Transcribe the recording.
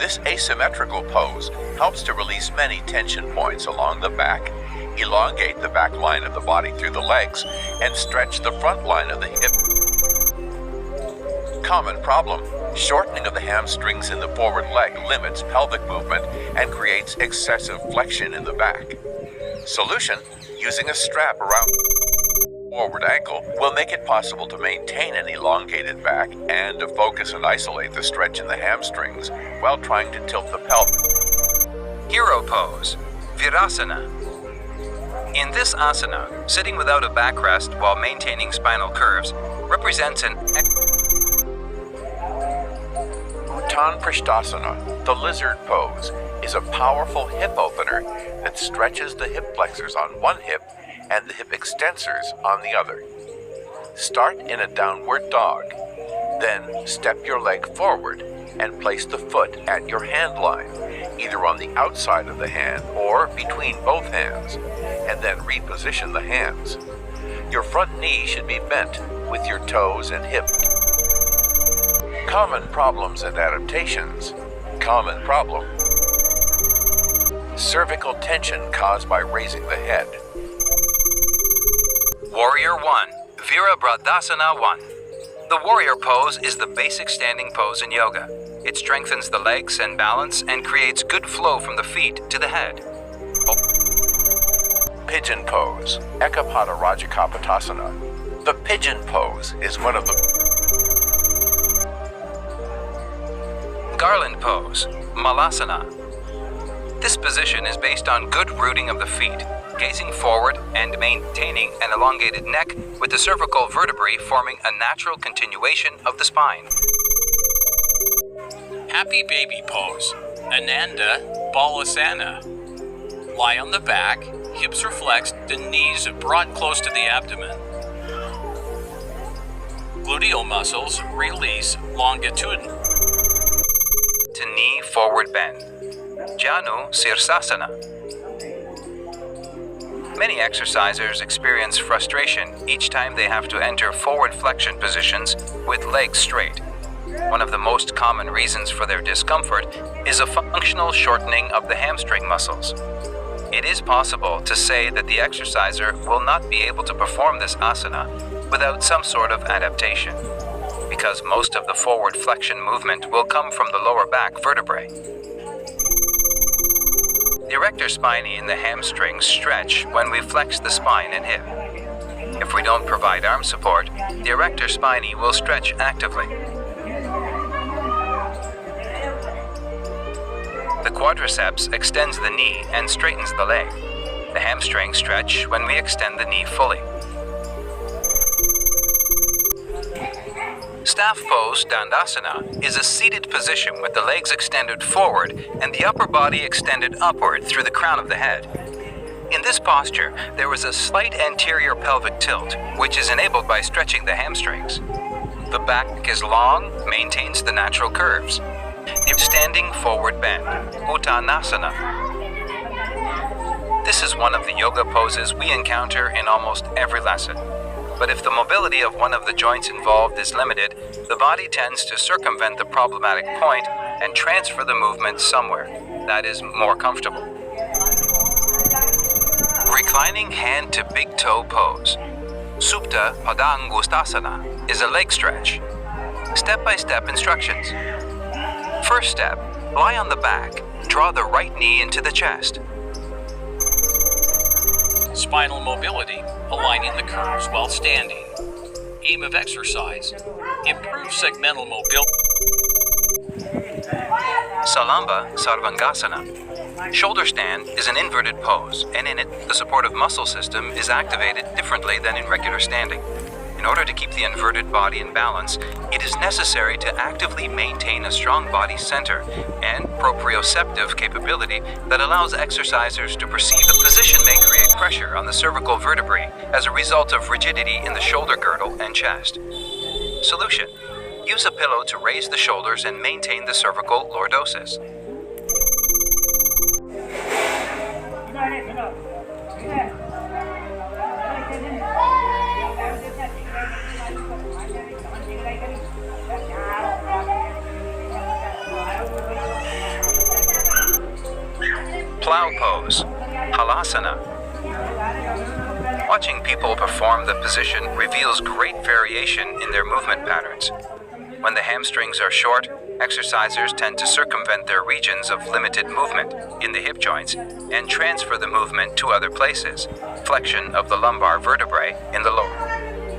This asymmetrical pose helps to release many tension points along the back, elongate the back line of the body through the legs, and stretch the front line of the hip. Common problem: shortening of the hamstrings in the forward leg limits pelvic movement and creates excessive flexion in the back. Solution: using a strap around forward ankle will make it possible to maintain an elongated back and to focus and isolate the stretch in the hamstrings while trying to tilt the pelvis. Hero pose, Virasana. In this asana, sitting without a backrest while maintaining spinal curves represents an Uttan Prishtasana, the lizard pose, is a powerful hip opener that stretches the hip flexors on one hip and the hip extensors on the other. Start in a downward dog. Then step your leg forward and place the foot at your hand line, either on the outside of the hand or between both hands, and then reposition the hands. Your front knee should be bent with your toes and hip. Common problems and adaptations. Common problem: cervical tension caused by raising the head. Warrior 1, Virabhadrasana 1. The warrior pose is the basic standing pose in yoga. It strengthens the legs and balance and creates good flow from the feet to the head. Pigeon pose, Ekapada Rajakapotasana. The pigeon pose is one of the Garland pose, Malasana. This position is based on good rooting of the feet, gazing forward and maintaining an elongated neck with the cervical vertebrae forming a natural continuation of the spine. Happy baby pose, Ananda Balasana. Lie on the back, hips are flexed, and knees brought close to the abdomen. Gluteal muscles release longitudinally. To knee forward bend, Janu Sirsasana. Many exercisers experience frustration each time they have to enter forward flexion positions with legs straight. One of the most common reasons for their discomfort is a functional shortening of the hamstring muscles. It is possible to say that the exerciser will not be able to perform this asana without some sort of adaptation, because most of the forward flexion movement will come from the lower back vertebrae. The erector spinae in the hamstrings stretch when we flex the spine and hip. If we don't provide arm support, the erector spinae will stretch actively. The quadriceps extends the knee and straightens the leg. The hamstrings stretch when we extend the knee fully. Staff pose Dandasana is a seated position with the legs extended forward and the upper body extended upward through the crown of the head. In this posture, there is a slight anterior pelvic tilt, which is enabled by stretching the hamstrings. The back is long, maintains the natural curves. The standing forward bend, Uttanasana. This is one of the yoga poses we encounter in almost every lesson. But if the mobility of one of the joints involved is limited, the body tends to circumvent the problematic point and transfer the movement somewhere that is more comfortable. Reclining hand to big toe pose, Supta Padangustasana, is a leg stretch. Step-by-step instructions. First step, lie on the back, draw the right knee into the chest. spinal mobility, aligning the curves while standing. Aim of exercise, improve segmental mobility. Salamba Sarvangasana. Shoulder stand is an inverted pose, and in it, the supportive muscle system is activated differently than in regular standing. In order to keep the inverted body in balance, it is necessary to actively maintain a strong body center and proprioceptive capability that allows exercisers to perceive the position may create pressure on the cervical vertebrae as a result of rigidity in the shoulder girdle and chest. Solution: use a pillow to raise the shoulders and maintain the cervical lordosis. Plow pose, halasana. Watching people perform the position reveals great variation in their movement patterns. When the hamstrings are short, exercisers tend to circumvent their regions of limited movement in the hip joints and transfer the movement to other places, flexion of the lumbar vertebrae in the lower